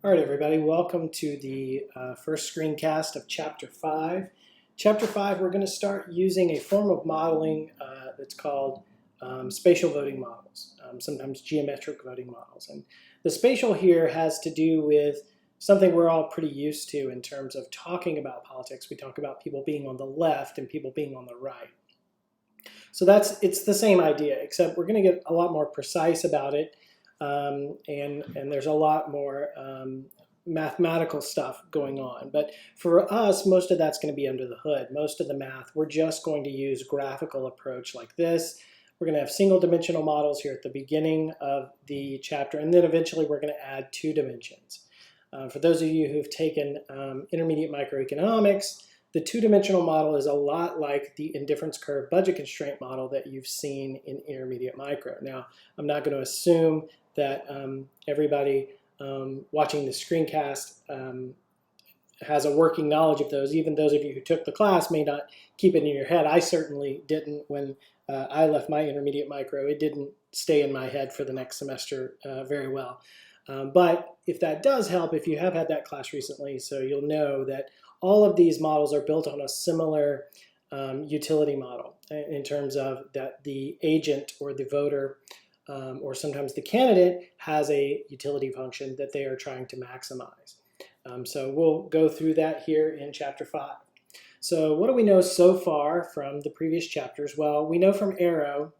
All right, everybody, welcome to the first screencast of Chapter 5. Chapter 5, we're going to start using a form of modeling that's called spatial voting models, sometimes geometric voting models. And the spatial here has to do with something we're all pretty used to in terms of talking about politics. We talk about people being on the left and people being on the right. So it's the same idea, except we're going to get a lot more precise about it. And there's a lot more mathematical stuff going on. But for us, most of that's going to be under the hood. Most of the math, we're just going to use graphical approach like this. We're going to have single dimensional models here at the beginning of the chapter, and then eventually we're going to add 2 dimensions. For those of you who've taken intermediate microeconomics, the 2-dimensional model is a lot like the indifference curve budget constraint model that you've seen in intermediate micro. Now, I'm not going to assume that everybody watching the screencast has a working knowledge of those. Even those of you who took the class may not keep it in your head. I certainly didn't when I left my intermediate micro. It didn't stay in my head for the next semester very well. But if that does help, if you have had that class recently, so you'll know that all of these models are built on a similar utility model in terms of that the agent or the voter or sometimes the candidate has a utility function that they are trying to maximize. So we'll go through that here in Chapter 5. So what do we know so far from the previous chapters? Well, we know from Arrow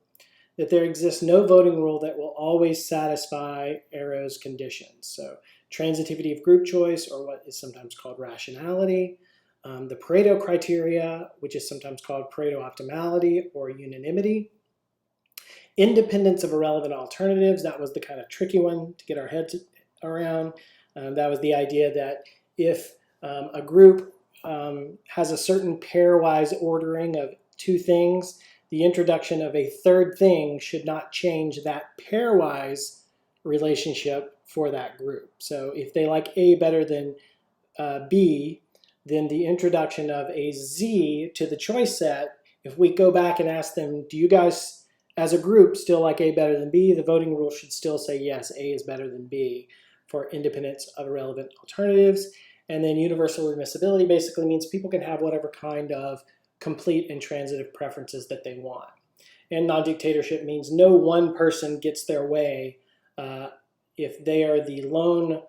that there exists no voting rule that will always satisfy Arrow's conditions. So transitivity of group choice, or what is sometimes called rationality, the Pareto criteria, which is sometimes called Pareto optimality or unanimity, independence of irrelevant alternatives. That was the kind of tricky one to get our heads around. That was the idea that if a group has a certain pairwise ordering of 2 things, the introduction of a 3rd thing should not change that pairwise relationship for that group. So if they like A better than B, then the introduction of a Z to the choice set, if we go back and ask them, do you guys as a group still like A better than B, the voting rule should still say yes, A is better than B for independence of irrelevant alternatives. And then universal admissibility basically means people can have whatever kind of complete and transitive preferences that they want. And non-dictatorship means no one person gets their way if they are the lone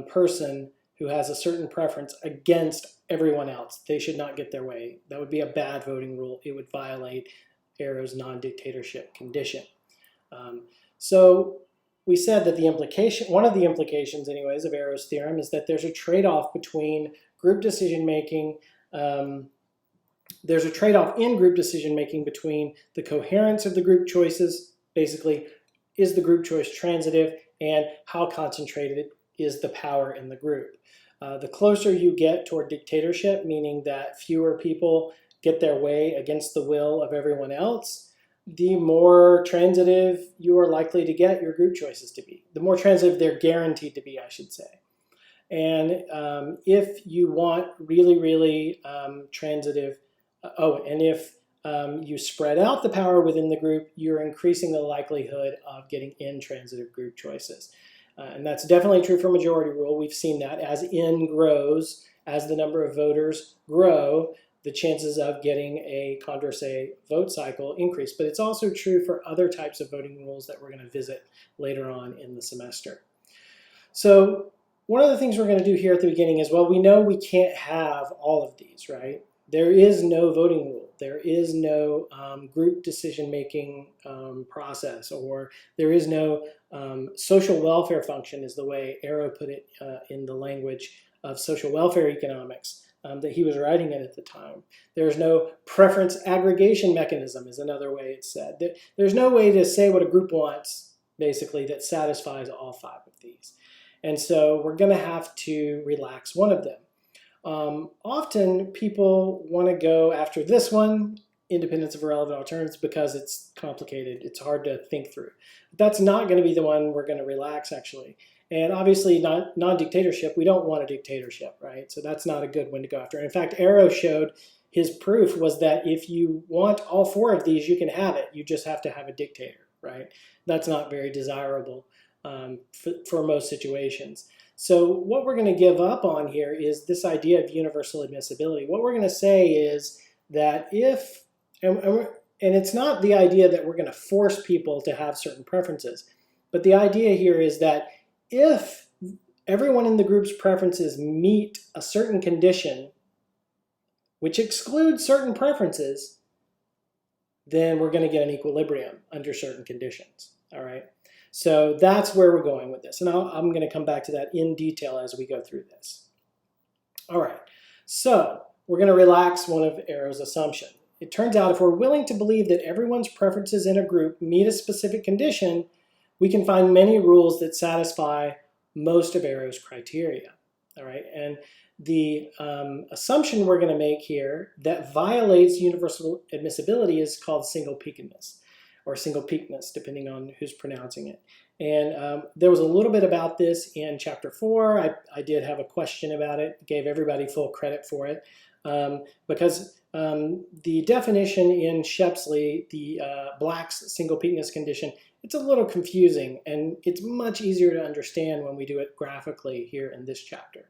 person who has a certain preference against everyone else. They should not get their way. That would be a bad voting rule. It would violate Arrow's non-dictatorship condition. So we said that the implication, one of the implications anyways of Arrow's theorem is that there's a trade-off between group decision-making. There's a trade-off in group decision-making between the coherence of the group choices, basically, is the group choice transitive, and how concentrated is the power in the group. The closer you get toward dictatorship, meaning that fewer people get their way against the will of everyone else, the more transitive you are likely to get your group choices to be. The more transitive they're guaranteed to be, I should say. And if you want really, really transitive, and if you spread out the power within the group, you're increasing the likelihood of getting intransitive group choices. And that's definitely true for majority rule. We've seen that as N grows, as the number of voters grow, the chances of getting a Condorcet vote cycle increase. But it's also true for other types of voting rules that we're going to visit later on in the semester. So one of the things we're going to do here at the beginning is, well, we know we can't have all of these, right? There is no voting rule. There is no group decision-making process, or there is no social welfare function, is the way Arrow put it in the language of social welfare economics that he was writing it at the time. There's no preference aggregation mechanism, is another way it's said. There's no way to say what a group wants, basically, that satisfies all 5 of these. And so we're going to have to relax one of them. Often people want to go after this one, independence of irrelevant alternatives, because it's complicated. It's hard to think through. That's not going to be the one we're going to relax, actually. And obviously, non-dictatorship, we don't want a dictatorship, right? So that's not a good one to go after. In fact, Arrow showed his proof was that if you want all 4 of these, you can have it. You just have to have a dictator, right? That's not very desirable for most situations. So what we're going to give up on here is this idea of universal admissibility. What we're going to say is that if, and it's not the idea that we're going to force people to have certain preferences, but the idea here is that if everyone in the group's preferences meet a certain condition, which excludes certain preferences, then we're going to get an equilibrium under certain conditions, all right? So that's where we're going with this. And I'm going to come back to that in detail as we go through this. All right, so we're going to relax one of Arrow's assumptions. It turns out if we're willing to believe that everyone's preferences in a group meet a specific condition, we can find many rules that satisfy most of Arrow's criteria. All right, and the assumption we're going to make here that violates universal admissibility is called single-peakedness, or single-peakedness, depending on who's pronouncing it. And there was a little bit about this in Chapter 4. I did have a question about it, gave everybody full credit for it, because the definition in Shepsle, the Black's single-peakedness condition, it's a little confusing, and it's much easier to understand when we do it graphically here in this chapter.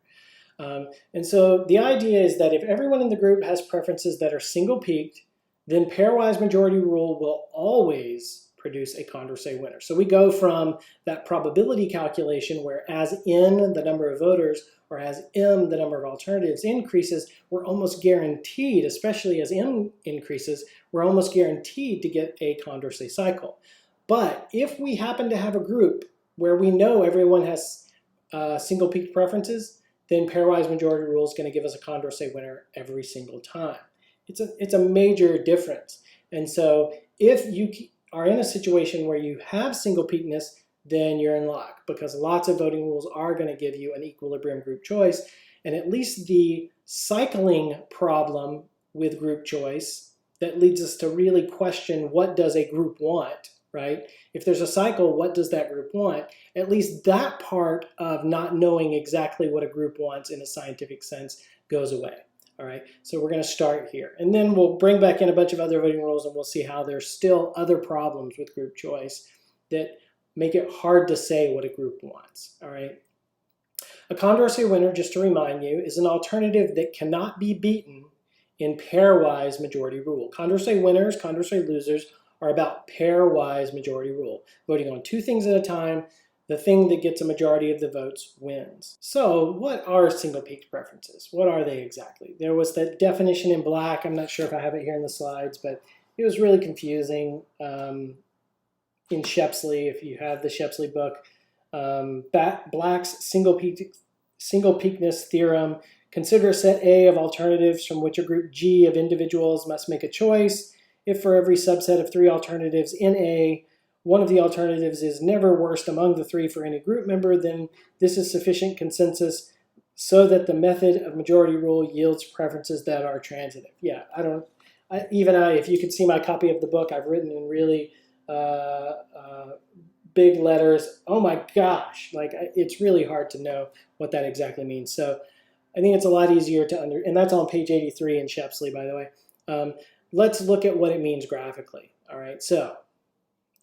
And so the idea is that if everyone in the group has preferences that are single-peaked, then pairwise majority rule will always produce a Condorcet winner. So we go from that probability calculation where as n, the number of voters, or as m, the number of alternatives increases, we're almost guaranteed, especially as m increases, we're almost guaranteed to get a Condorcet cycle. But if we happen to have a group where we know everyone has single-peaked preferences, then pairwise majority rule is going to give us a Condorcet winner every single time. It's a major difference. And so if you are in a situation where you have single-peakedness, then you're in luck, because lots of voting rules are going to give you an equilibrium group choice. And at least the cycling problem with group choice that leads us to really question, what does a group want, right? If there's a cycle, what does that group want? At least that part of not knowing exactly what a group wants in a scientific sense goes away. All right, so we're going to start here. And then we'll bring back in a bunch of other voting rules, and we'll see how there's still other problems with group choice that make it hard to say what a group wants. All right. A Condorcet winner, just to remind you, is an alternative that cannot be beaten in pairwise majority rule. Condorcet winners, Condorcet losers are about pairwise majority rule, voting on two things at a time. The thing that gets a majority of the votes wins. So what are single-peaked preferences? What are they exactly? There was that definition in Black. I'm not sure if I have it here in the slides, but it was really confusing in Shepsle. If you have the Shepsle book, Black's single-peakness theorem: consider a set A of alternatives from which a group G of individuals must make a choice. If for every subset of 3 alternatives in A, one of the alternatives is never worst among the 3 for any group member, then this is sufficient consensus so that the method of majority rule yields preferences that are transitive. Yeah, if you could see my copy of the book, I've written in really big letters. Oh my gosh, it's really hard to know what that exactly means. So I think it's a lot easier to and that's on page 83 in Shepsle, by the way. Let's look at what it means graphically. All right, so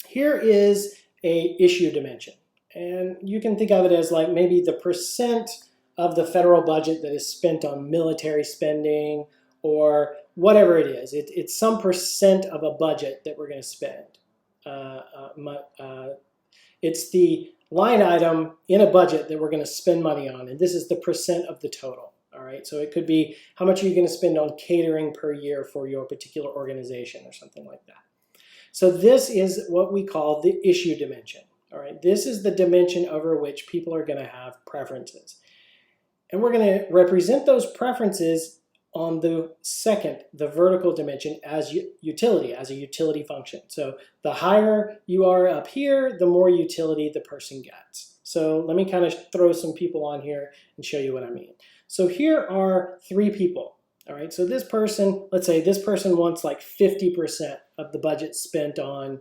here is a issue dimension, and you can think of it as like maybe the percent of the federal budget that is spent on military spending or whatever it is. It's some percent of a budget that we're going to spend. It's the line item in a budget that we're going to spend money on, and this is the percent of the total. All right, so it could be how much are you going to spend on catering per year for your particular organization or something like that. So this is what we call the issue dimension. All right, this is the dimension over which people are going to have preferences. And we're going to represent those preferences on the second, the vertical dimension, as utility, as a utility function. So the higher you are up here, the more utility the person gets. So let me kind of throw some people on here and show you what I mean. So here are 3 people. All right, so this person, let's say this person wants like 50% of the budget spent on,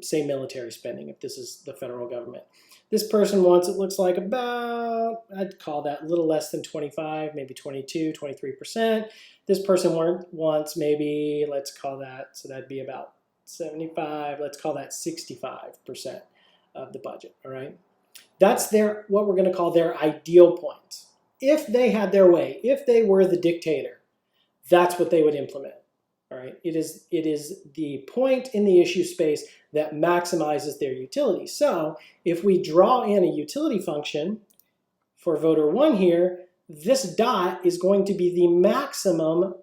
say, military spending, if this is the federal government. This person wants, it looks like about, I'd call that a little less than 25, maybe 22, 23%. This person wants maybe, let's call that, so that'd be about 75, let's call that 65%. of the budget, all right? That's what we're going to call their ideal point. If they had their way, if they were the dictator, that's what they would implement, all right? It is the point in the issue space that maximizes their utility. So if we draw in a utility function for voter 1 here, this dot is going to be the maximum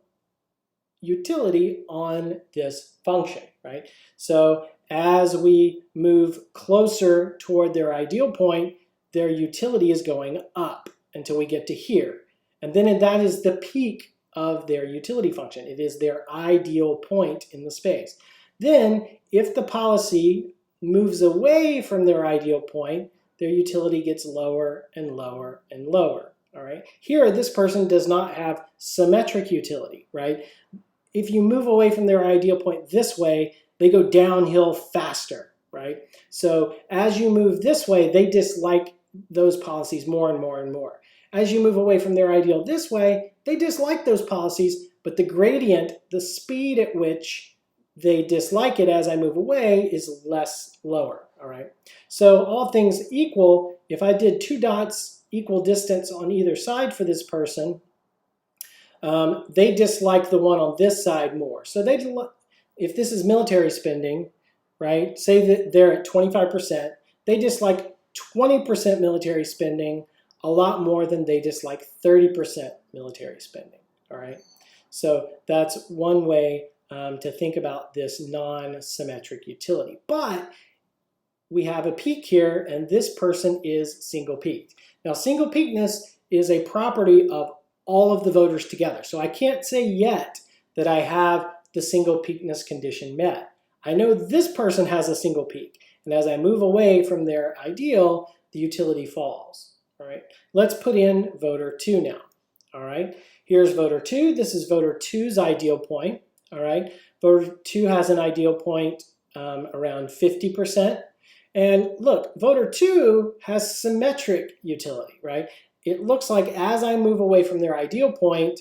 utility on this function, right? So as we move closer toward their ideal point, their utility is going up until we get to here. And then that is the peak of their utility function. It is their ideal point in the space. Then, if the policy moves away from their ideal point, their utility gets lower and lower and lower, all right? Here, this person does not have symmetric utility, right? If you move away from their ideal point this way, they go downhill faster, right? So as you move this way, they dislike those policies more and more and more. As you move away from their ideal this way, they dislike those policies, but the gradient, the speed at which they dislike it as I move away is lower, all right? So all things equal, if I did 2 dots equal distance on either side for this person, they dislike the one on this side more. So if this is military spending, right, say that they're at 25%, they dislike 20% military spending a lot more than they dislike 30% military spending, all right? So that's one way to think about this non-symmetric utility. But we have a peak here, and this person is single peaked. Now, single peakedness is a property of all of the voters together. So I can't say yet that I have the single peakedness condition met. I know this person has a single peak, and as I move away from their ideal, the utility falls, all right? Let's put in voter 2 now, all right? Here's voter 2. This is voter 2's ideal point, all right? Voter 2 has an ideal point around 50%. And look, voter 2 has symmetric utility, right? It looks like as I move away from their ideal point,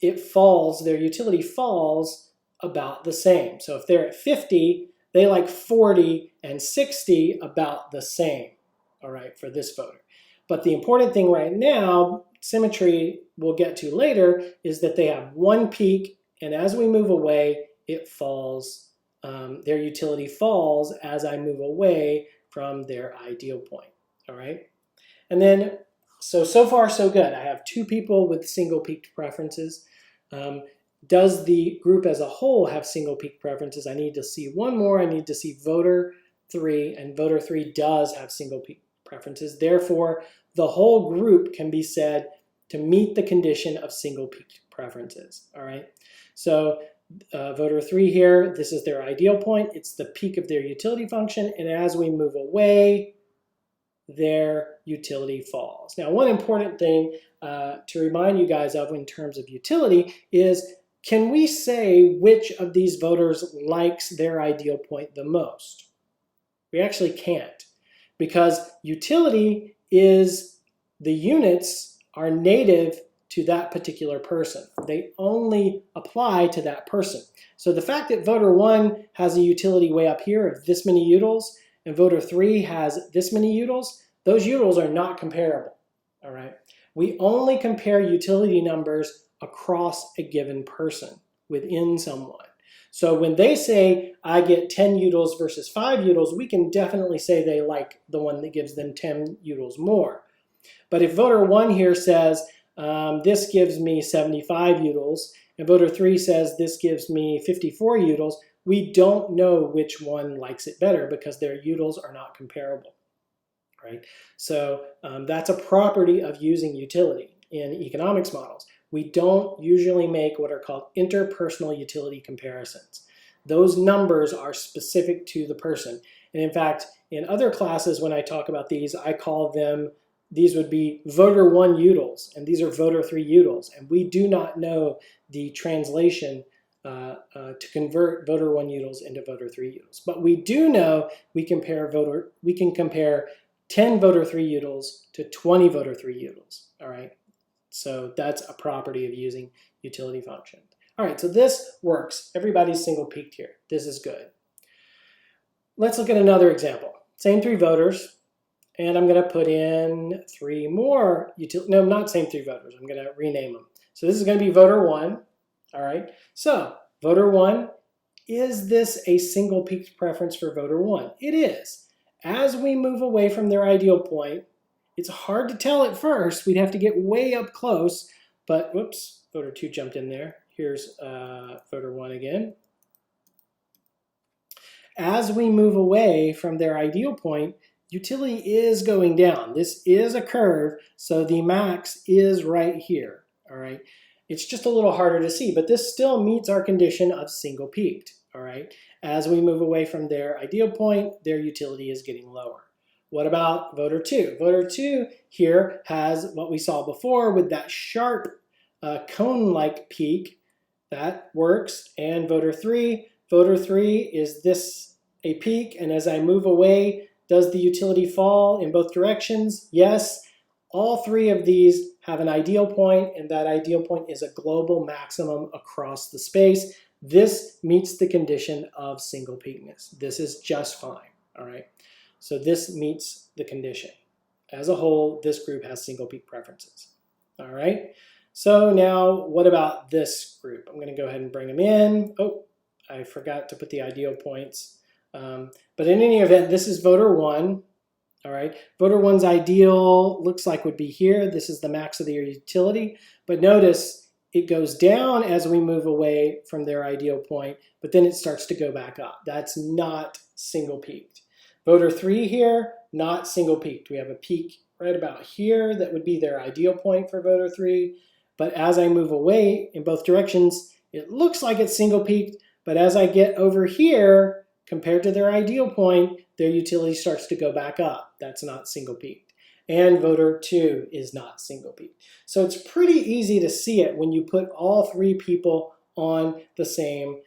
it falls, their utility falls about the same. So if they're at 50, they like 40 and 60 about the same, all right, for this voter. But the important thing right now, symmetry we'll get to later, is that they have one peak, and as we move away, it falls, their utility falls as I move away from their ideal point, all right? And then, so far so good. I have 2 people with single peaked preferences. Does the group as a whole have single peaked preferences? I need to see one more. I need to see voter 3, and voter 3 does have single peaked preferences. Therefore, the whole group can be said to meet the condition of single peaked preferences, all right? So voter 3 here, this is their ideal point. It's the peak of their utility function, and as we move away, their utility falls. Now, one important thing to remind you guys of in terms of utility is, can we say which of these voters likes their ideal point the most? We actually can't, because utility is the units are native to that particular person. They only apply to that person. So the fact that voter 1 has a utility way up here of this many utils, and voter 3 has this many utils, those utils are not comparable, all right? We only compare utility numbers across a given person within someone. So when they say, I get 10 utils versus 5 utils, we can definitely say they like the one that gives them 10 utils more. But if voter 1 here says, this gives me 75 utils, and voter 3 says this gives me 54 utils, we don't know which one likes it better because their utils are not comparable, right? So that's a property of using utility in economics models. We don't usually make what are called interpersonal utility comparisons. Those numbers are specific to the person. And in fact, in other classes when I talk about these, I call them, these would be voter 1 utils, and these are voter 3 utils. And we do not know the translation to convert voter 1 utils into voter 3 utils. But we do know we can compare 10 voter 3 utils to 20 voter 3 utils, all right? So that's a property of using utility functions. All right, so this works. Everybody's single peaked here. This is good. Let's look at another example. same 3 voters. And I'm going to put in 3 more no, not same 3 voters. I'm going to rename them. So this is going to be voter 1. All right. So voter 1, is this a single peaked preference for voter 1? It is. As we move away from their ideal point, it's hard to tell at first. We'd have to get way up close. But whoops, voter 2 jumped in there. Here's voter 1 again. As we move away from their ideal point, utility is going down. This is a curve, so the max is right here, all right? It's just a little harder to see, but this still meets our condition of single peaked, all right? As we move away from their ideal point, their utility is getting lower. What about voter 2? Voter 2 here has what we saw before with that sharp cone-like peak. That works. And voter 3 is this a peak, and as I move away, does the utility fall in both directions? Yes. All 3 of these have an ideal point, and that ideal point is a global maximum across the space. This meets the condition of single peakness. This is just fine, all right? So this meets the condition. As a whole, this group has single peak preferences, all right? So now what about this group? I'm going to go ahead and bring them in. Oh, I forgot to put the ideal points. But in any event, this is voter 1, all right? Voter 1's ideal looks like would be here. This is the max of their utility. But notice it goes down as we move away from their ideal point, but then it starts to go back up. That's not single peaked. Voter 3 here, not single peaked. We have a peak right about here that would be their ideal point for voter 3. But as I move away in both directions, it looks like it's single peaked. But as I get over here, compared to their ideal point, their utility starts to go back up. That's not single peaked. And voter 2 is not single peaked. So it's pretty easy to see it when you put all 3 people on the same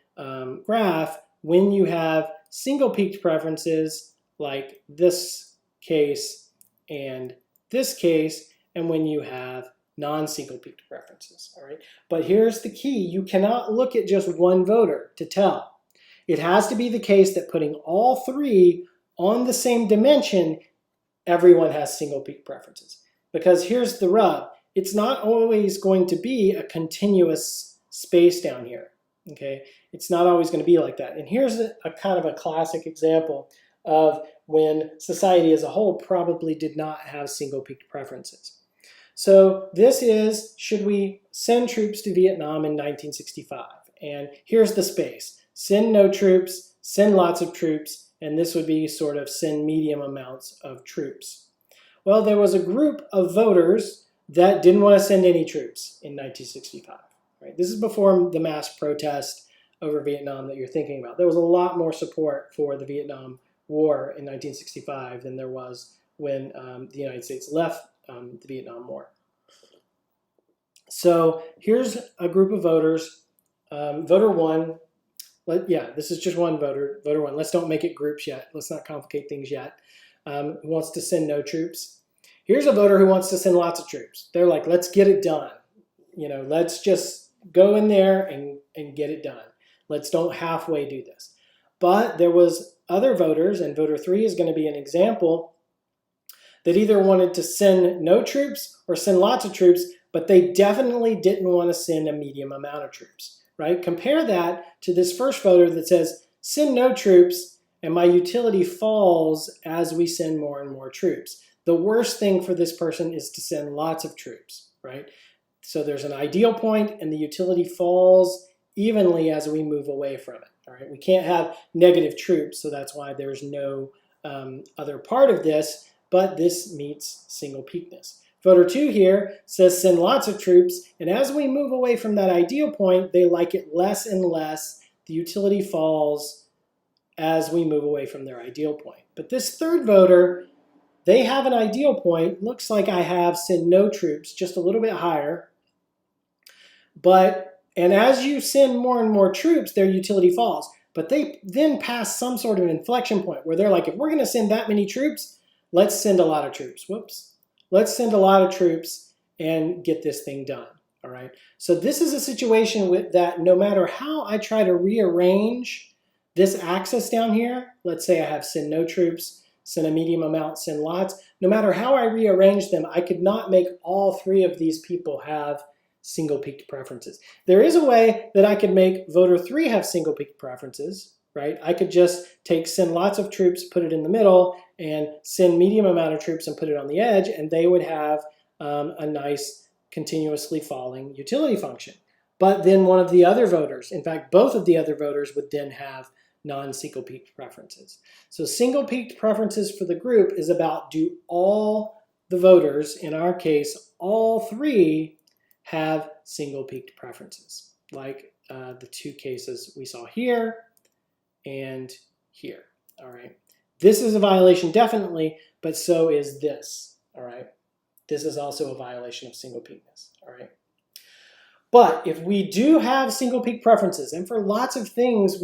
graph. When you have single peaked preferences like this case and this case, and when you have non-single peaked preferences, all right? But here's the key. You cannot look at just one voter to tell. It has to be the case that putting all 3 on the same dimension, everyone has single peak preferences. Because here's the rub. It's not always going to be a continuous space down here, okay? It's not always going to be like that. And here's a kind of a classic example of when society as a whole probably did not have single peak preferences. So this is, should we send troops to Vietnam in 1965? And here's the space. Send no troops, send lots of troops, and this would be sort of send medium amounts of troops. Well, there was a group of voters that didn't want to send any troops in 1965. Right? This is before the mass protest over Vietnam that you're thinking about. There was a lot more support for the Vietnam War in 1965 than there was when the United States left the Vietnam War. So here's a group of voters. Voter 1, this is just one voter, voter 1. Let's don't make it groups yet. Let's not complicate things yet. Who wants to send no troops. Here's a voter who wants to send lots of troops. They're like, let's get it done. You know, let's just go in there and get it done. Let's don't halfway do this. But there was other voters, and voter 3 is going to be an example, that either wanted to send no troops or send lots of troops, but they definitely didn't want to send a medium amount of troops, right? Compare that to this first voter that says, send no troops, and my utility falls as we send more and more troops. The worst thing for this person is to send lots of troops, right? So there's an ideal point, and the utility falls evenly as we move away from it, all right? We can't have negative troops, so that's why there's no other part of this, but this meets single peakness. Voter 2 here says send lots of troops, and as we move away from that ideal point, they like it less and less. The utility falls as we move away from their ideal point. But this third voter, they have an ideal point. Looks like I have send no troops, just a little bit higher. And as you send more and more troops, their utility falls. But they then pass some sort of inflection point where they're like, if we're going to send that many troops, let's send a lot of troops. Whoops. Let's send a lot of troops and get this thing done. All right. So this is a situation with that no matter how I try to rearrange this axis down here, let's say I have send no troops, send a medium amount, send lots. No matter how I rearrange them, I could not make all three of these people have single peaked preferences. There is a way that I could make voter 3 have single peaked preferences, right? I could just send lots of troops, put it in the middle, and send medium amount of troops and put it on the edge, and they would have a nice continuously falling utility function. But then one of the other voters, in fact, both of the other voters would then have non-single peaked preferences. So single peaked preferences for the group is about, do all the voters, in our case, all three, have single peaked preferences, like the two cases we saw here and here, all right? This is a violation definitely, but so is this, all right? This is also a violation of single peakness, all right? But if we do have single peak preferences, and for lots of things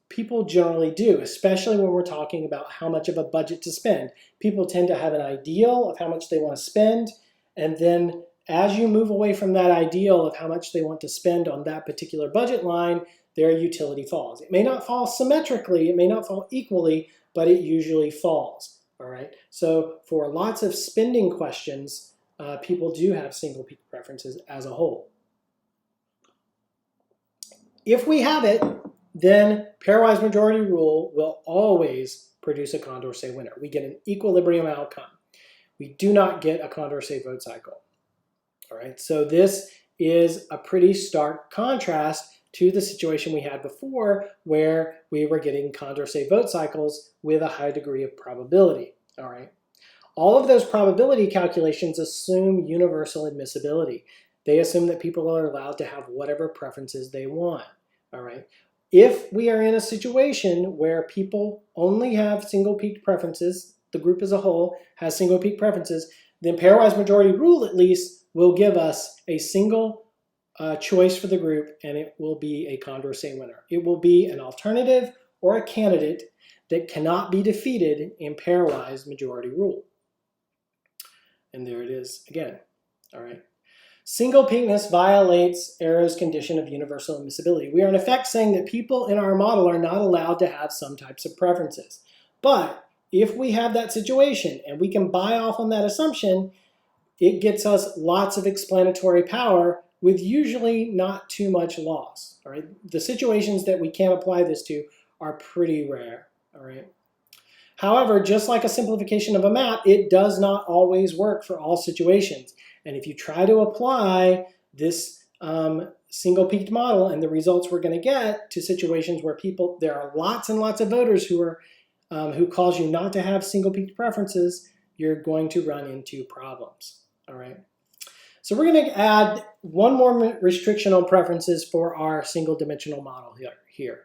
people generally do, especially when we're talking about how much of a budget to spend. People tend to have an ideal of how much they want to spend, and then as you move away from that ideal of how much they want to spend on that particular budget line, their utility falls. It may not fall symmetrically, it may not fall equally, but it usually falls, all right? So for lots of spending questions, people do have single peak preferences as a whole. If we have it, then pairwise majority rule will always produce a Condorcet winner. We get an equilibrium outcome. We do not get a Condorcet vote cycle. All right, so this is a pretty stark contrast to the situation we had before where we were getting Condorcet vote cycles with a high degree of probability. All right, all of those probability calculations assume universal admissibility. They assume that people are allowed to have whatever preferences they want. All right. If we are in a situation where people only have single peaked preferences, the group as a whole has single peak preferences, then pairwise majority rule at least will give us a single choice for the group, and it will be a Condorcet winner. It will be an alternative or a candidate that cannot be defeated in pairwise majority rule. And there it is again. All right. Single peakness violates Arrow's condition of universal admissibility. We are in effect saying that people in our model are not allowed to have some types of preferences. But if we have that situation and we can buy off on that assumption, it gets us lots of explanatory power with usually not too much loss. All right? The situations that we can't apply this to are pretty rare. All right? However, just like a simplification of a map, it does not always work for all situations. And if you try to apply this single peaked model and the results we're going to get to situations where there are lots and lots of voters who cause you not to have single peaked preferences, you're going to run into problems. All right. So we're going to add one more restriction on preferences for our single dimensional model here.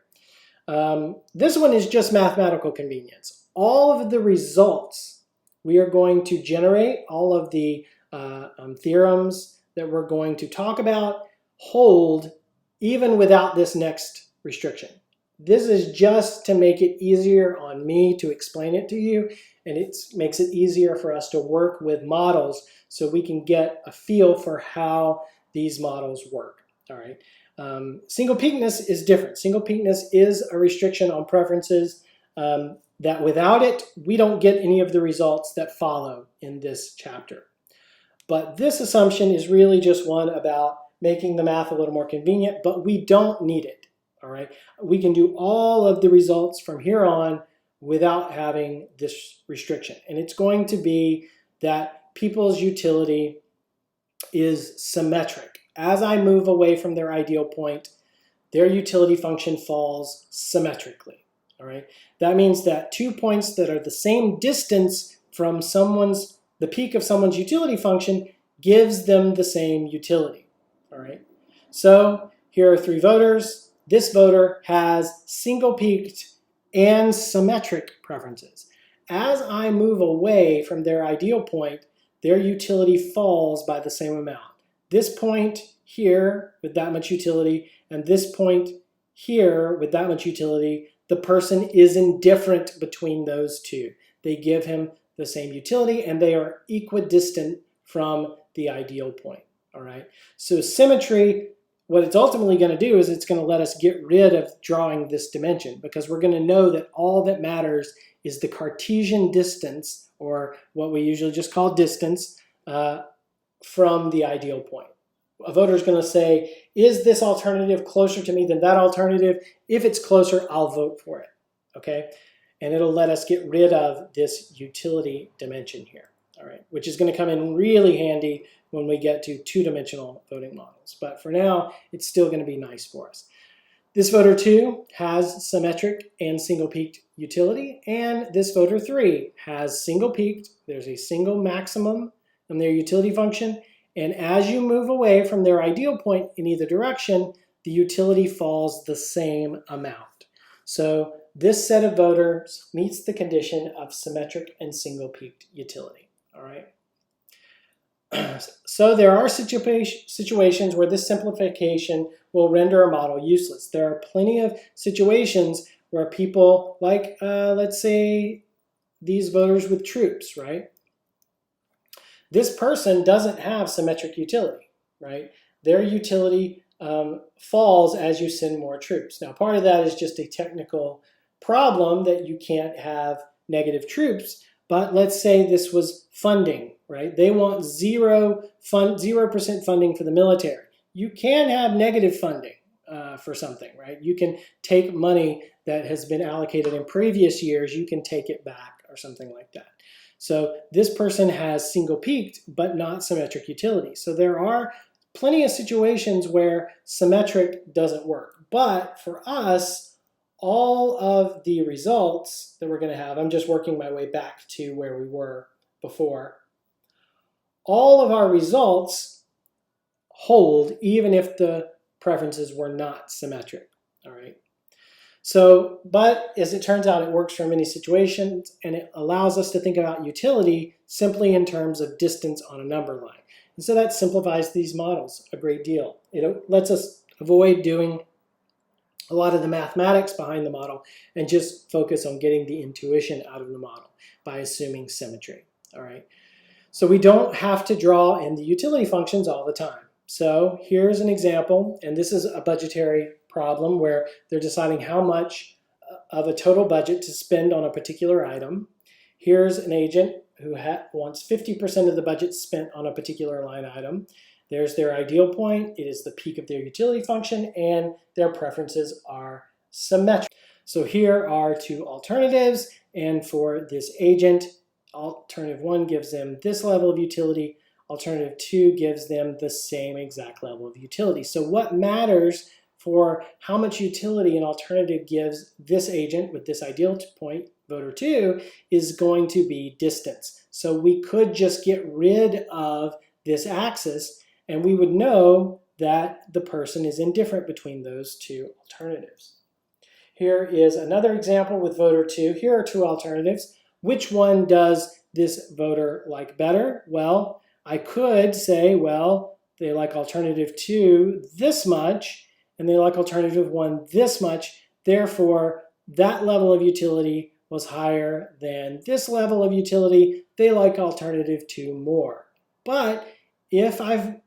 This one is just mathematical convenience. All of the results we are going to generate, all of the theorems that we're going to talk about hold even without this next restriction. This is just to make it easier on me to explain it to you, and it makes it easier for us to work with models so we can get a feel for how these models work. All right. Single peakness is different. Single peakness is a restriction on preferences that without it, we don't get any of the results that follow in this chapter. But this assumption is really just one about making the math a little more convenient, but we don't need it, all right? We can do all of the results from here on without having this restriction. And it's going to be that people's utility is symmetric. As I move away from their ideal point, their utility function falls symmetrically, all right? That means that 2 points that are the same distance from the peak of someone's utility function gives them the same utility, all right? So here are 3 voters. This voter has single peaked and symmetric preferences. As I move away from their ideal point, their utility falls by the same amount. This point here with that much utility and this point here with that much utility, the person is indifferent between those two. They give him the same utility and they are equidistant from the ideal point, all right? So symmetry what it's ultimately going to do is it's going to let us get rid of drawing this dimension, because we're going to know that all that matters is the Cartesian distance, or what we usually just call distance, from the ideal point. A voter is going to say, is this alternative closer to me than that alternative? If it's closer, I'll vote for it, okay? And it'll let us get rid of this utility dimension here, all right, which is going to come in really handy when we get to two-dimensional voting models. But for now, it's still going to be nice for us. This voter 2 has symmetric and single-peaked utility, and this voter 3 has single-peaked. There's a single maximum in their utility function, and as you move away from their ideal point in either direction, the utility falls the same amount. So this set of voters meets the condition of symmetric and single-peaked utility, all right? So there are situations where this simplification will render a model useless. There are plenty of situations where people, like let's say these voters with troops, right? This person doesn't have symmetric utility, right? Their utility falls as you send more troops. Now, part of that is just a technical problem that you can't have negative troops, but let's say this was funding, right? They want 0% funding for the military. You can have negative funding for something, right? You can take money that has been allocated in previous years, you can take it back or something like that. So this person has single-peaked but not symmetric utility. So there are plenty of situations where symmetric doesn't work. But for us, all of the results that we're going to have, I'm just working my way back to where we were before, all of our results hold even if the preferences were not symmetric, all right? So, but as it turns out, it works for many situations, and it allows us to think about utility simply in terms of distance on a number line. And so that simplifies these models a great deal. It lets us avoid doing a lot of the mathematics behind the model and just focus on getting the intuition out of the model by assuming symmetry, all right? So we don't have to draw in the utility functions all the time. So here's an example, and this is a budgetary problem where they're deciding how much of a total budget to spend on a particular item. Here's an agent who wants 50% of the budget spent on a particular line item. There's their ideal point. It is the peak of their utility function, and their preferences are symmetric. So here are two alternatives, and for this agent, alternative 1 gives them this level of utility. Alternative 2 gives them the same exact level of utility. So what matters for how much utility an alternative gives this agent with this ideal point, voter 2, is going to be distance. So we could just get rid of this axis, and we would know that the person is indifferent between those two alternatives. Here is another example with voter 2. Here are two alternatives. Which one does this voter like better? Well, I could say, well, they like alternative 2 this much, and they like alternative 1 this much. Therefore, that level of utility was higher than this level of utility. They like alternative 2 more. But if I'm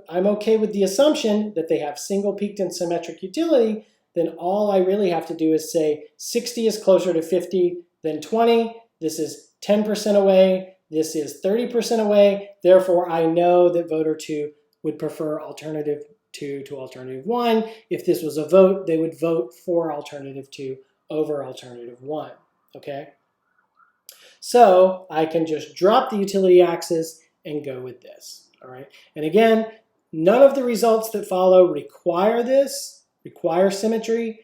okay with the assumption that they have single-peaked and symmetric utility, then all I really have to do is say 60 is closer to 50 than 20. This is 10% away. This is 30% away. Therefore, I know that voter 2 would prefer alternative 2 to alternative 1. If this was a vote, they would vote for alternative 2 over alternative 1, okay? So I can just drop the utility axis and go with this, all right? And again, none of the results that follow require symmetry.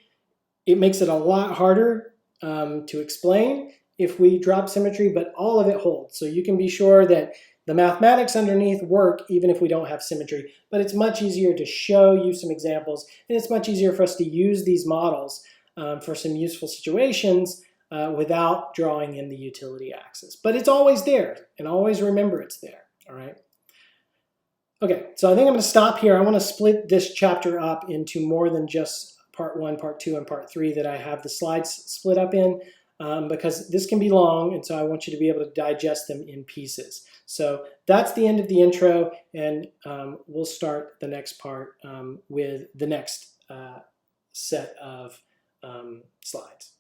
It makes it a lot harder to explain if we drop symmetry, but all of it holds. So you can be sure that the mathematics underneath work even if we don't have symmetry, but it's much easier to show you some examples, and it's much easier for us to use these models for some useful situations without drawing in the utility axis. But it's always there, and always remember it's there, all right? Okay, so I think I'm going to stop here. I want to split this chapter up into more than just part 1, part 2, and part 3 that I have the slides split up in. because this can be long, and so I want you to be able to digest them in pieces. So that's the end of the intro, and we'll start the next part with the next set of slides.